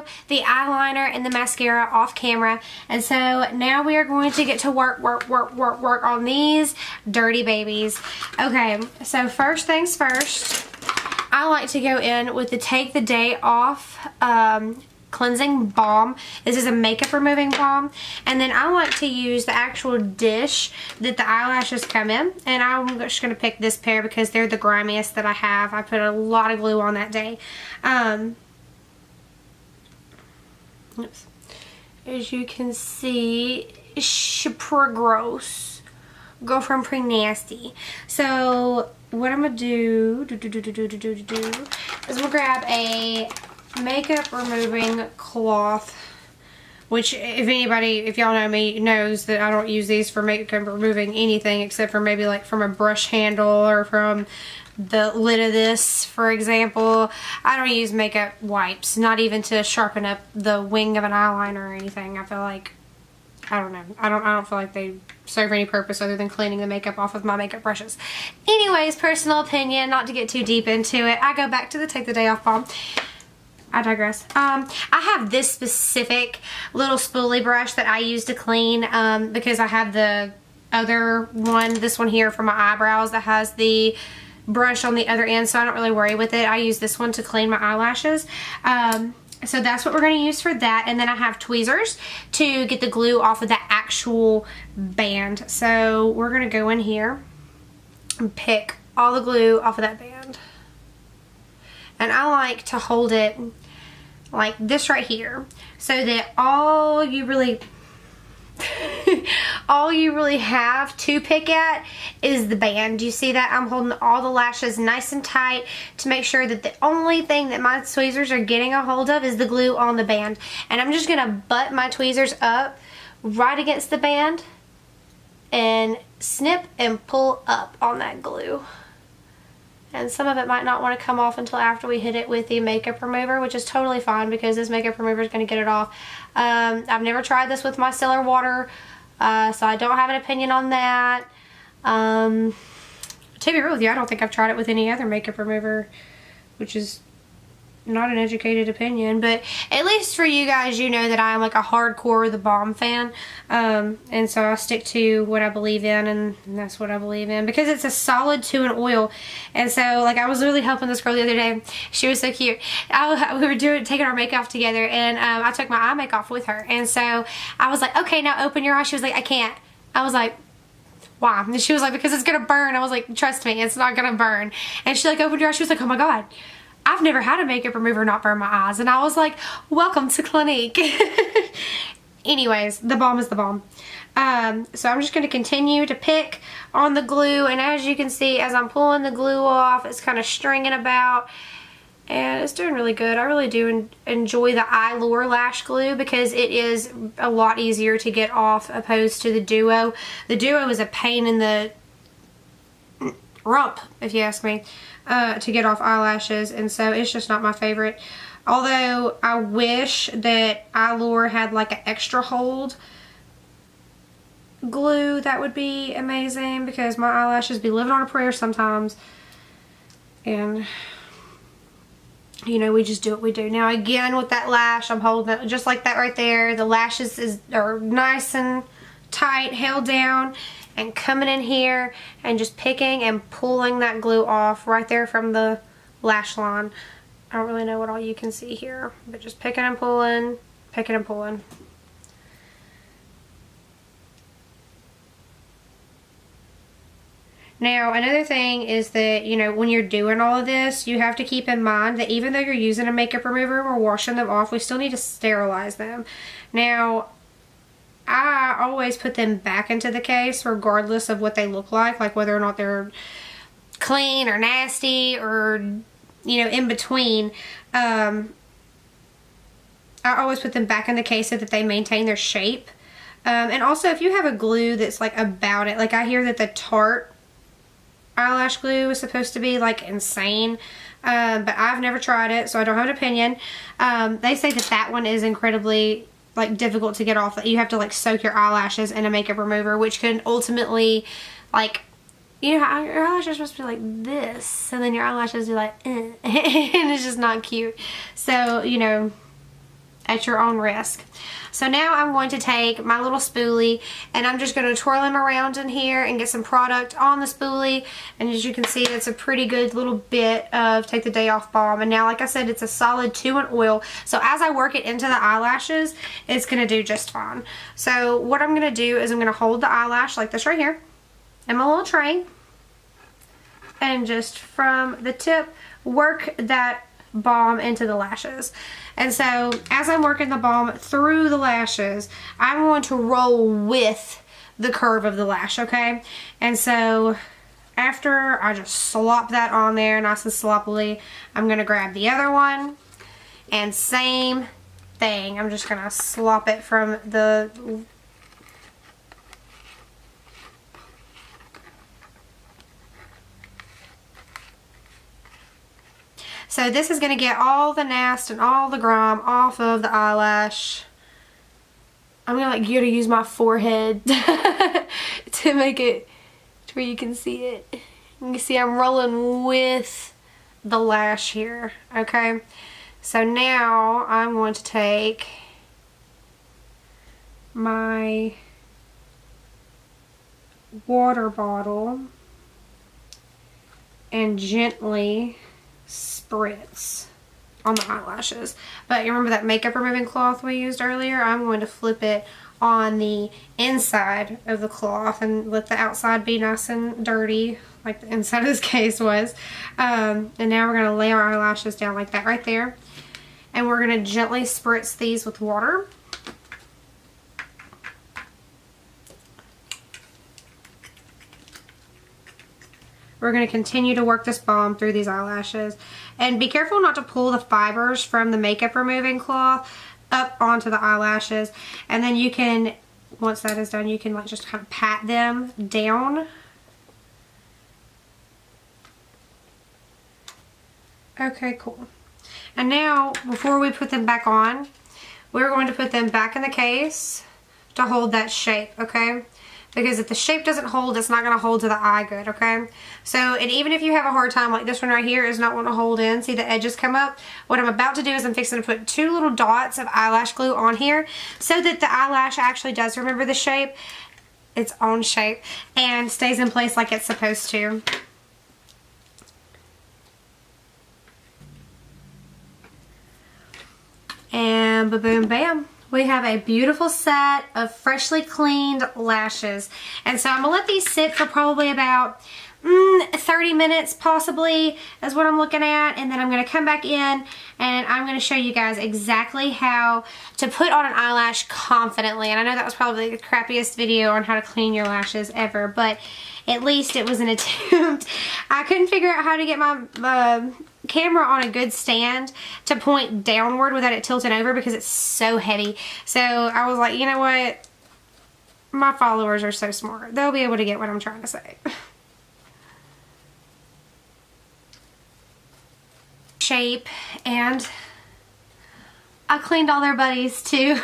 shadow, the eyeliner, and the mascara off camera. And so now we are going to get to work on these dirty babies. Okay, so first things first, I like to go in with the Take the Day Off cleansing balm. This is a makeup removing balm, and then I like to use the actual dish that the eyelashes come in, and I'm just going to pick this pair because they're the grimiest that I have. I put a lot of glue on that day. Oops. As you can see, super gross. Girlfriend pretty nasty. So what I'm going to do is we'll grab a makeup removing cloth, which if y'all know me, knows that I don't use these for makeup removing anything except for maybe like from a brush handle or from the lid of this, for example. I don't use makeup wipes, not even to sharpen up the wing of an eyeliner or anything. I feel like, I don't know, I don't feel like they serve any purpose other than cleaning the makeup off with my makeup brushes. Anyways, personal opinion, not to get too deep into it, I go back to the Take the Day Off balm. I digress. I have this specific little spoolie brush that I use to clean because I have the other one, this one here for my eyebrows, that has the brush on the other end, so I don't really worry with it. I use this one to clean my eyelashes. So that's what we're going to use for that. And then I have tweezers to get the glue off of the actual band. So we're going to go in here and pick all the glue off of that band. And I like to hold it like this right here, so that all you really have to pick at is the band. You see that? I'm holding all the lashes nice and tight to make sure that the only thing that my tweezers are getting a hold of is the glue on the band. And I'm just gonna butt my tweezers up right against the band and snip and pull up on that glue. And some of it might not want to come off until after we hit it with the makeup remover, which is totally fine because this makeup remover is going to get it off. I've never tried this with micellar water, so I don't have an opinion on that. To be real with you, I don't think I've tried it with any other makeup remover, which is not an educated opinion, but at least for you guys, you know that I'm like a hardcore The Balm fan, and so I stick to what I believe in, and that's what I believe in because it's a solid 2-in-1 oil. And so like I was really helping this girl the other day. She was so cute. We were taking our makeup together, and I took my eye makeup off with her, and so I was like, okay, now open your eyes. She was like, I can't. I was like, why? And she was like, because it's gonna burn. I was like, trust me, it's not gonna burn. And she like opened her eyes. She was like, oh my god, I've never had a makeup remover not burn my eyes. And I was like, welcome to Clinique. Anyways, the balm is the balm. So I'm just going to continue to pick on the glue. And as you can see, as I'm pulling the glue off, it's kind of stringing about. And it's doing really good. I really do enjoy the Allure lash glue because it is a lot easier to get off opposed to the Duo. The Duo is a pain in the rump, if you ask me. To get off eyelashes, and so it's just not my favorite. Although I wish that Allure had like an extra hold glue, that would be amazing because my eyelashes be living on a prayer sometimes, and you know, we just do what we do. Now again, with that lash, I'm holding it just like that right there. The lashes are nice and tight, held down, and coming in here and just picking and pulling that glue off right there from the lash line. I don't really know what all you can see here, but just picking and pulling, picking and pulling. Now, another thing is that, you know, when you're doing all of this, you have to keep in mind that even though you're using a makeup remover, we're washing them off, we still need to sterilize them. Now, I always put them back into the case regardless of what they look like whether or not they're clean or nasty or, you know, in between. I always put them back in the case so that they maintain their shape. And also, if you have a glue that's like about it, like I hear that the Tarte eyelash glue is supposed to be like insane, but I've never tried it, so I don't have an opinion. They say that that one is incredibly like difficult to get off, that you have to like soak your eyelashes in a makeup remover, which can ultimately, like, you know, your eyelashes are supposed to be like this, and then your eyelashes are like and it's just not cute. So, you know, at your own risk. So now I'm going to take my little spoolie and I'm just going to twirl them around in here and get some product on the spoolie. And as you can see, it's a pretty good little bit of Take the Day Off balm. And now, like I said, it's a solid 2 in oil. So as I work it into the eyelashes, it's going to do just fine. So what I'm going to do is I'm going to hold the eyelash like this right here in my little tray. And just from the tip, work that balm into the lashes. And so as I'm working the balm through the lashes, I'm going to roll with the curve of the lash, okay? And so after I just slop that on there nice and sloppily, I'm going to grab the other one and same thing. I'm just going to slop it from the So this is going to get all the nest and all the grime off of the eyelash. I'm going to like you to use my forehead to make it to where you can see it. You can see I'm rolling with the lash here, okay? So now I'm going to take my water bottle and gently spritz on the eyelashes. But you remember that makeup removing cloth we used earlier? I'm going to flip it on the inside of the cloth and let the outside be nice and dirty like the inside of this case was. And now we're going to lay our eyelashes down like that right there. And we're going to gently spritz these with water. We're going to continue to work this balm through these eyelashes. And be careful not to pull the fibers from the makeup removing cloth up onto the eyelashes. And then you can, once that is done, you can like just kind of pat them down. Okay, cool. And now, before we put them back on, we're going to put them back in the case to hold that shape, okay? Because if the shape doesn't hold, it's not going to hold to the eye good, okay? So, and even if you have a hard time, like this one right here is not wanting to hold in, see the edges come up? What I'm about to do is I'm fixing to put 2 little dots of eyelash glue on here so that the eyelash actually does remember the shape, its own shape, and stays in place like it's supposed to. And ba-boom, bam. We have a beautiful set of freshly cleaned lashes. And so I'm going to let these sit for probably about 30 minutes possibly is what I'm looking at. And then I'm going to come back in and I'm going to show you guys exactly how to put on an eyelash confidently. And I know that was probably the crappiest video on how to clean your lashes ever, but at least it was an attempt. I couldn't figure out how to get my camera on a good stand to point downward without it tilting over because it's so heavy. So I was like, you know what? My followers are so smart. They'll be able to get what I'm trying to say. Shape, and I cleaned all their buddies too.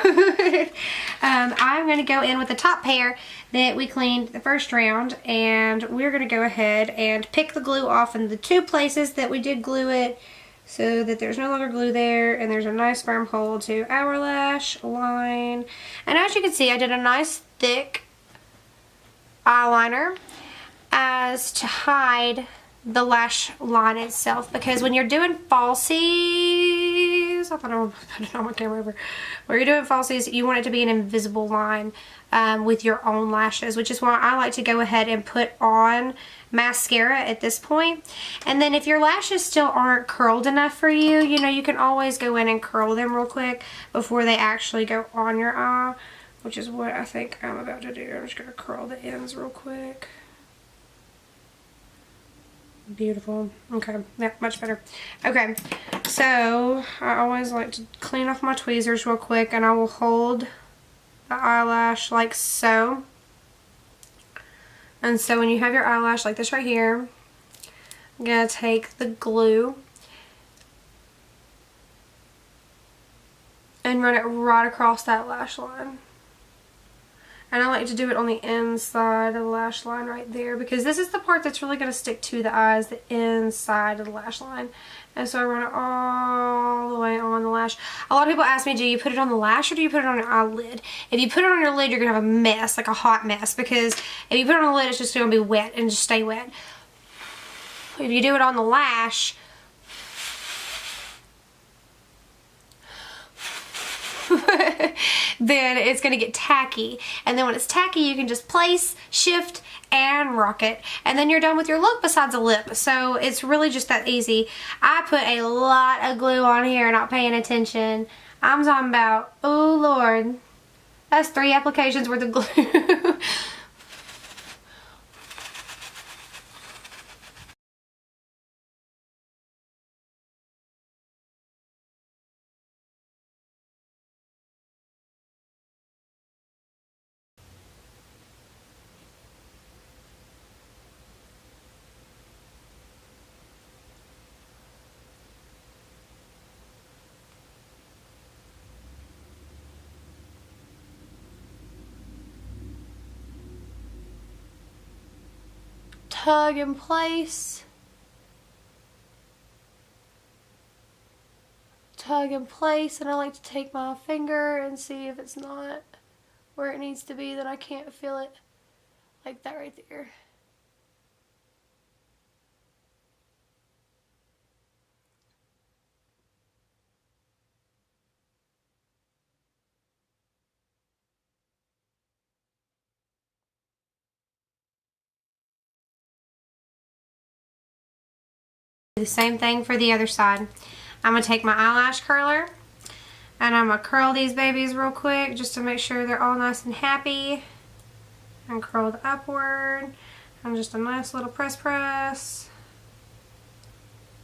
I'm going to go in with the top pair that we cleaned the first round, and we're going to go ahead and pick the glue off in the 2 places that we did glue it so that there's no longer glue there, and there's a nice firm hold to our lash line. And as you can see, I did a nice thick eyeliner as to hide the lash line itself, because when you're doing falsies, I thought I would put it on my camera over. When you're doing falsies, you want it to be an invisible line with your own lashes, which is why I like to go ahead and put on mascara at this point. And then if your lashes still aren't curled enough for you, you know, you can always go in and curl them real quick before they actually go on your eye, which is what I think I'm about to do. I'm just going to curl the ends real quick. Beautiful. Okay, yeah, much better. Okay, so I always like to clean off my tweezers real quick, and I will hold the eyelash like so. And so when you have your eyelash like this right here, I'm going to take the glue and run it right across that lash line. And I like to do it on the inside of the lash line right there, because this is the part that's really going to stick to the eyes, the inside of the lash line. And so I run it all the way on the lash. A lot of people ask me, do you put it on the lash or do you put it on your eyelid? If you put it on your lid, you're going to have a mess, like a hot mess. Because if you put it on the lid, it's just going to be wet and just stay wet. If you do it on the lash, then it's going to get tacky. And then when it's tacky, you can just place, shift, and rock it. And then you're done with your look besides a lip. So it's really just that easy. I put a lot of glue on here, not paying attention. I'm talking about, oh Lord, that's 3 applications worth of glue. Tug in place. Tug in place, and I like to take my finger and see if it's not where it needs to be, then I can't feel it, like that right there. The same thing for the other side. I'm going to take my eyelash curler and I'm going to curl these babies real quick just to make sure they're all nice and happy and curled upward. And just a nice little press.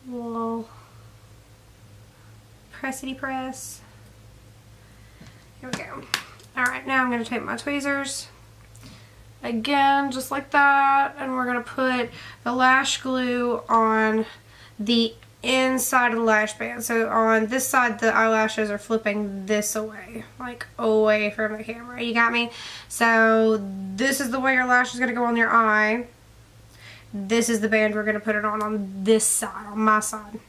Little pressity press. Here we go. Alright, now I'm going to take my tweezers. Again, just like that. And we're going to put the lash glue on the inside of the lash band. So on this side, the eyelashes are flipping this away, like away from the camera. You got me? So this is the way your lash is going to go on your eye. This is the band we're going to put it on this side, on my side.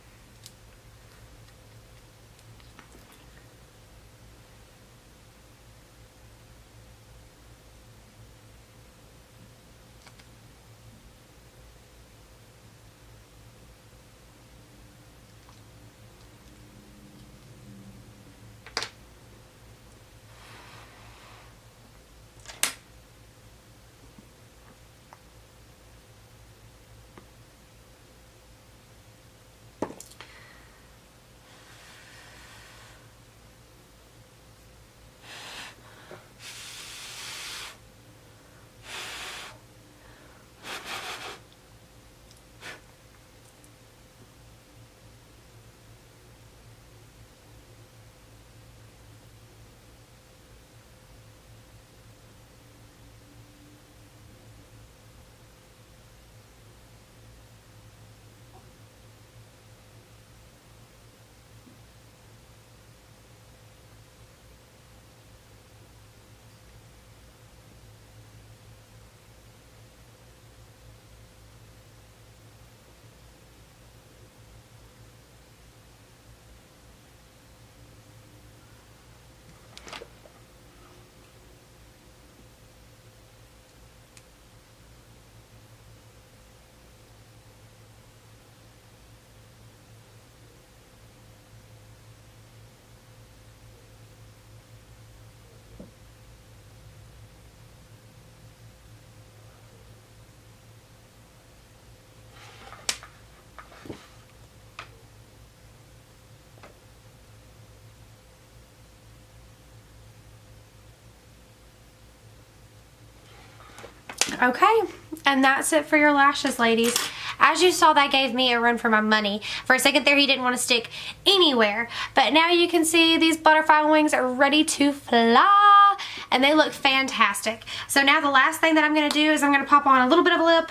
Okay, and that's it for your lashes, ladies. As you saw, that gave me a run for my money. For a second there, he didn't want to stick anywhere. But now you can see these butterfly wings are ready to fly. And they look fantastic. So now the last thing that I'm going to do is I'm going to pop on a little bit of a lip.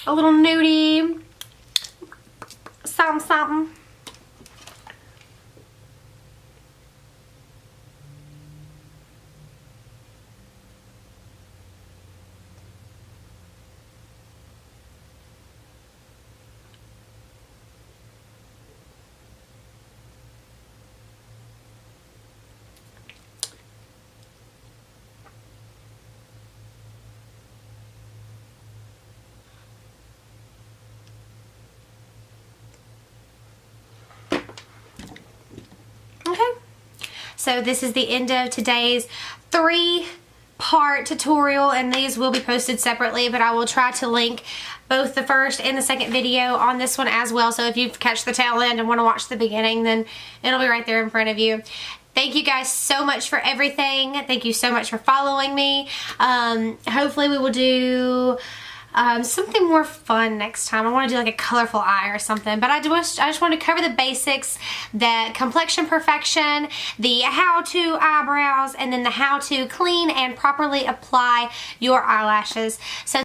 A little nudie. Something. So this is the end of today's 3-part tutorial, and these will be posted separately, but I will try to link both the first and the second video on this one as well. So if you catch the tail end and want to watch the beginning, then it'll be right there in front of you. Thank you guys so much for everything. Thank you so much for following me. Hopefully we will do something more fun next time. I want to do like a colorful eye or something, but I just want to cover the basics, the complexion perfection, the how to eyebrows, and then the how to clean and properly apply your eyelashes. So